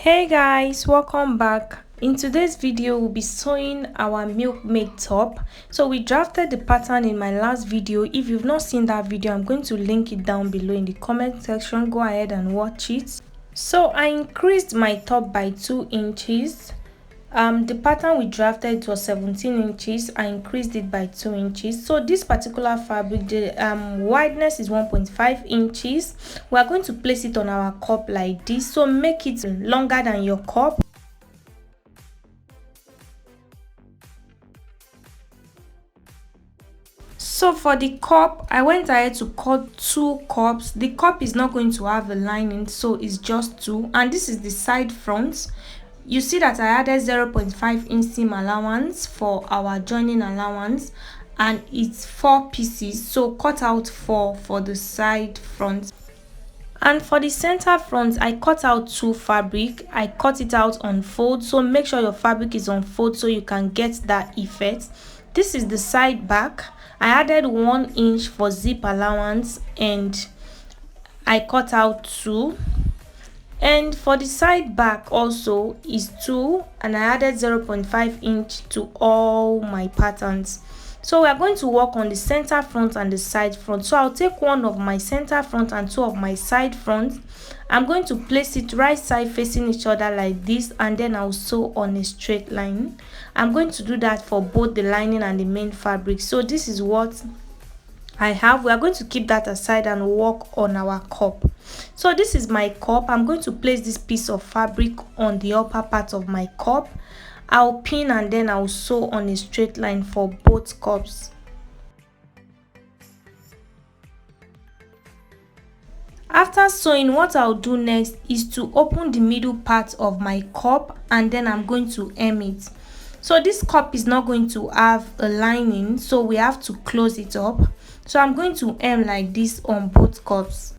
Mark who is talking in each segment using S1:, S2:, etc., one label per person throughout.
S1: Hey guys, welcome back. In today's video we'll be sewing our Milkmaid top. So we drafted the pattern in my last video. If you've not seen that video, I'm going to link it down below in the comment section. Go ahead and watch it. So I increased my top by 2 inches. The pattern we drafted was 17 inches. I increased it by 2 inches. So this particular fabric, the wideness is 1.5 inches. We are going to place it on our cup like this. So make it longer than your cup. So for the cup, I went ahead to cut 2 cups. The cup is not going to have a lining, so it's just 2. And this is the side front. You see that I added 0.5 inch seam allowance for our joining allowance, and it's 4 pieces, so cut out 4 for the side front. And for the center front, I cut out 2 fabric. I cut it out on fold, so make sure your fabric is on fold so you can get that effect. This is the side back. I added 1 inch for zip allowance and I cut out 2. And for the side back also is 2, and I added 0.5 inch to all my patterns. So we are going to work on the center front and the side front. So I'll take one of my center front and 2 of my side front. I'm going to place it right side facing each other like this, and then I'll sew on a straight line. I'm going to do that for both the lining and the main fabric. So this is what I have. We are going to keep that aside and work on our cup. So this is my cup. I'm going to place this piece of fabric on the upper part of my cup. I'll pin and then I'll sew on a straight line for both cups. After sewing, what I'll do next is to open the middle part of my cup, and then I'm going to hem it. So this cup is not going to have a lining, so we have to close it up. So I'm going to hem like this on both cups.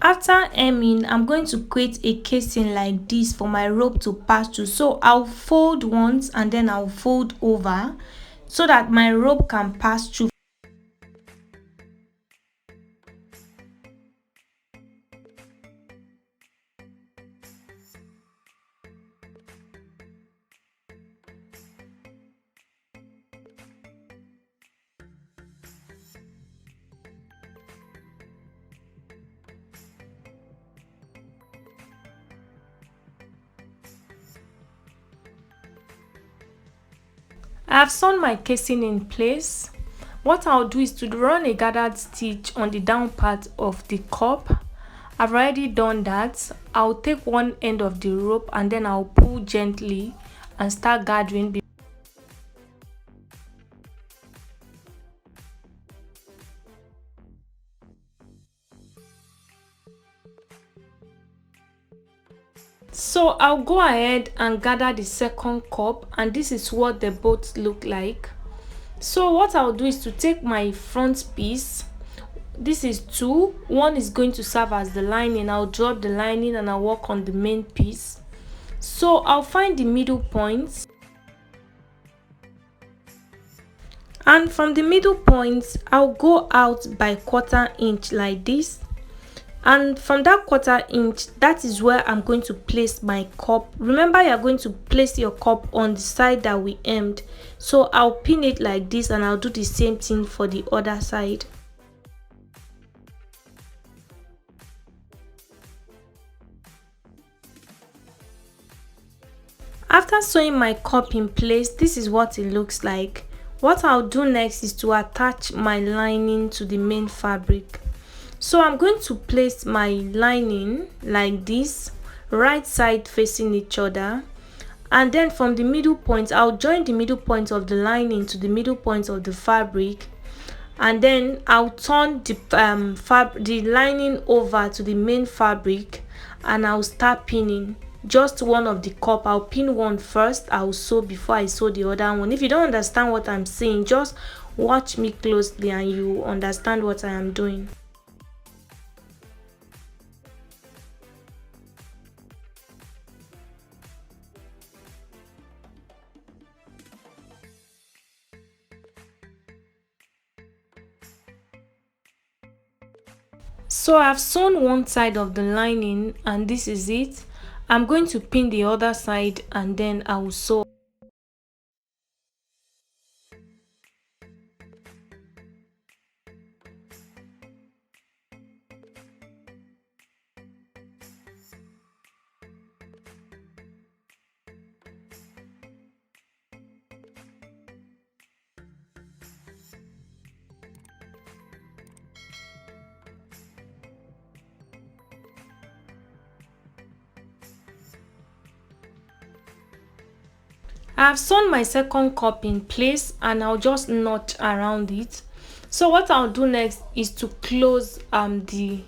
S1: After hemming, I'm going to create a casing like this for my rope to pass through. So I'll fold once and then I'll fold over so that my rope can pass through. I have sewn my casing in place. What I'll do is to run a gathered stitch on the down part of the cup. I've already done that. I'll take one end of the rope and then I'll pull gently and start gathering. So I'll go ahead and gather the second cup, and this is what they both look like. So what I'll do is to take my front piece. This is 2. One is going to serve as the lining. I'll drop the lining and I'll work on the main piece. So I'll find the middle point, and from the middle point I'll go out by 1/4 inch like this. And from that 1/4 inch, that is where I'm going to place my cup. Remember, you're going to place your cup on the side that we hemmed. So I'll pin it like this, and I'll do the same thing for the other side. After sewing my cup in place, this is what it looks like. What I'll do next is to attach my lining to the main fabric. So I'm going to place my lining like this, right side facing each other, and then from the middle point I'll join the middle point of the lining to the middle point of the fabric, and then I'll turn the lining over to the main fabric, and I'll start pinning just one of the cup. I'll pin one first, I'll sew before I sew the other one. If you don't understand what I'm saying, just watch me closely and you understand what I am doing. So I've sewn one side of the lining and this is it. I'm going to pin the other side and then I will sew. I've sewn my second cup in place and I'll just notch around it. So what I'll do next is to close the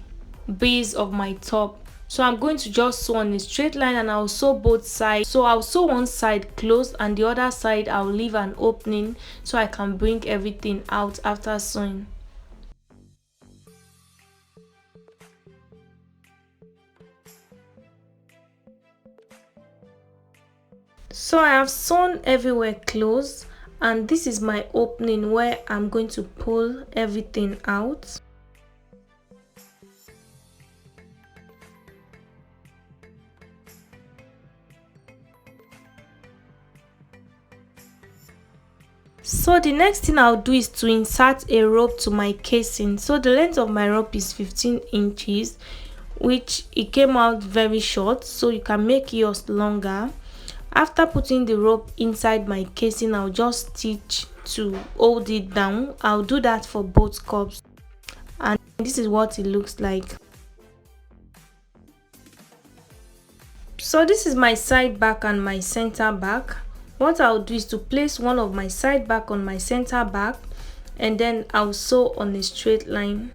S1: base of my top. So I'm going to just sew on a straight line and I'll sew both sides. So I'll sew one side closed and the other side I'll leave an opening so I can bring everything out after sewing. So I have sewn everywhere closed and this is my opening where I'm going to pull everything out. So the next thing I'll do is to insert a rope to my casing. So the length of my rope is 15 inches, which it came out very short, so you can make yours longer. After putting the rope inside my casing, I'll just stitch to hold it down. I'll do that for both cups and this is what it looks like. So this is my side back and my center back. What I'll do is to place one of my side back on my center back and then I'll sew on a straight line.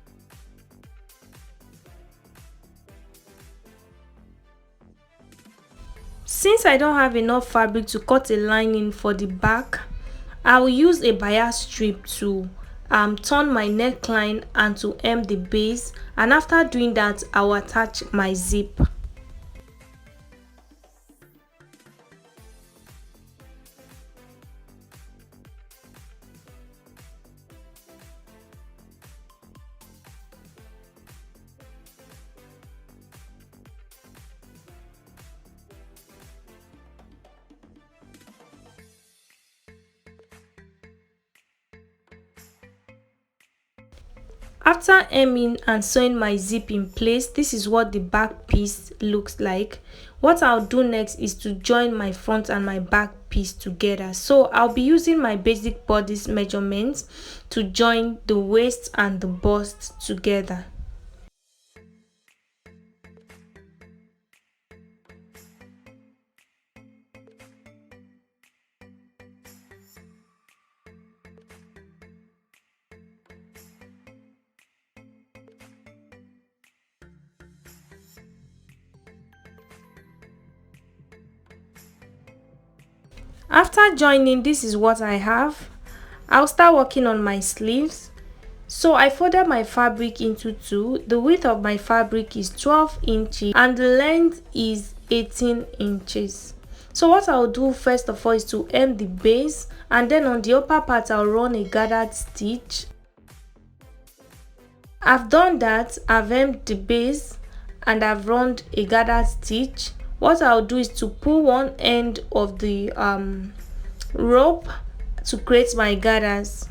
S1: Since I don't have enough fabric to cut a lining for the back, I will use a bias strip to turn my neckline and to hem the base, and after doing that I will attach my zip. After hemming and sewing my zip in place, this is what the back piece looks like. What I'll do next is to join my front and my back piece together. So I'll be using my basic bodice measurements to join the waist and the bust together. After joining, this is what I have. I'll start working on my sleeves. So I folded my fabric into two. The width of my fabric is 12 inches and the length is 18 inches. So what I'll do first of all is to hem the base, and then on the upper part I'll run a gathered stitch. I've done that. I've hemmed the base and I've run a gathered stitch. What I'll do is to pull one end of the rope to create my gathers.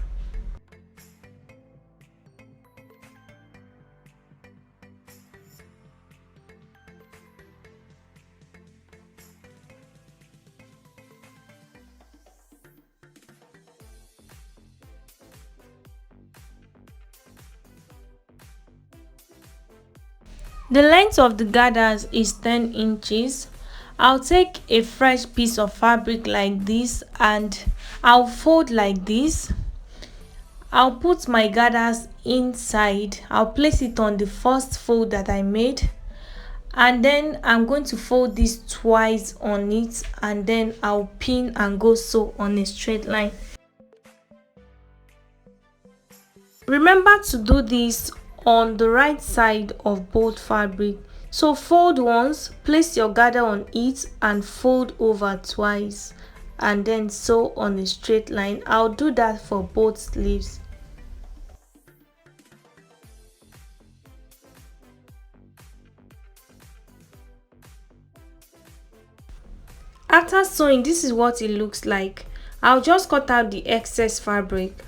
S1: The length of the gathers is 10 inches. I'll take a fresh piece of fabric like this and I'll fold like this. I'll put my gathers inside. I'll place it on the first fold that I made, and then I'm going to fold this twice on it, and then I'll pin and go sew on a straight line. Remember to do this on the right side of both fabric. So fold once, place your gather on it and fold over twice and then sew on a straight line. I'll do that for both sleeves. After sewing, this is what it looks like. I'll just cut out the excess fabric.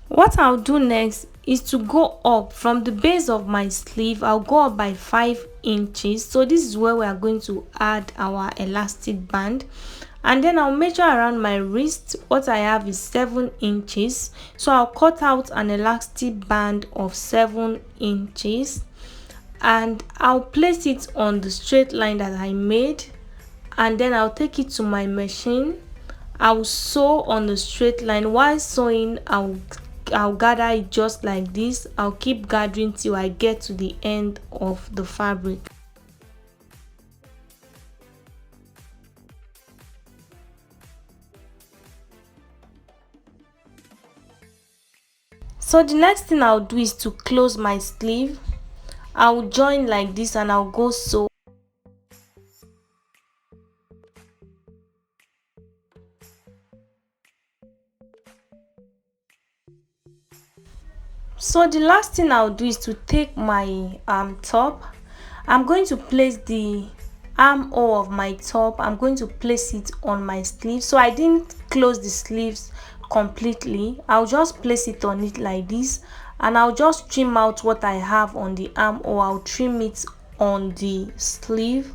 S1: What I'll do next is to go up from the base of my sleeve. I'll go up by 5 inches. So this is where we are going to add our elastic band. And then I'll measure around my wrist. What I have is 7 inches. So I'll cut out an elastic band of 7 inches. And I'll place it on the straight line that I made. And then I'll take it to my machine. I'll sew on the straight line. While sewing, I'll gather it just like this. I'll keep gathering till I get to the end of the fabric. So the next thing I'll do is to close my sleeve. I'll join like this and I'll go sew. So the last thing I'll do is to take my top. I'm going to place the armhole of my top. I'm going to place it on my sleeve. So I didn't close the sleeves completely. I'll just place it on it like this, and I'll just trim out what I have on the armhole. I'll trim it on the sleeve.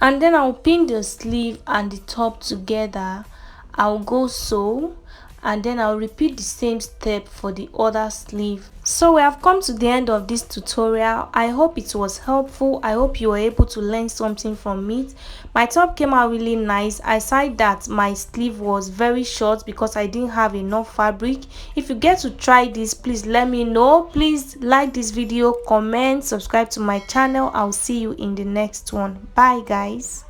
S1: And then I'll pin the sleeve and the top together. I'll go sew, and then I'll repeat the same step for the other sleeve. So we have come to the end of this tutorial. I hope it was helpful. I hope you were able to learn something from it. My top came out really nice. Aside that, my sleeve was very short because I didn't have enough fabric. If you get to try this, please let me know. Please like this video, comment, subscribe to my channel. I'll see you in the next one. Bye guys.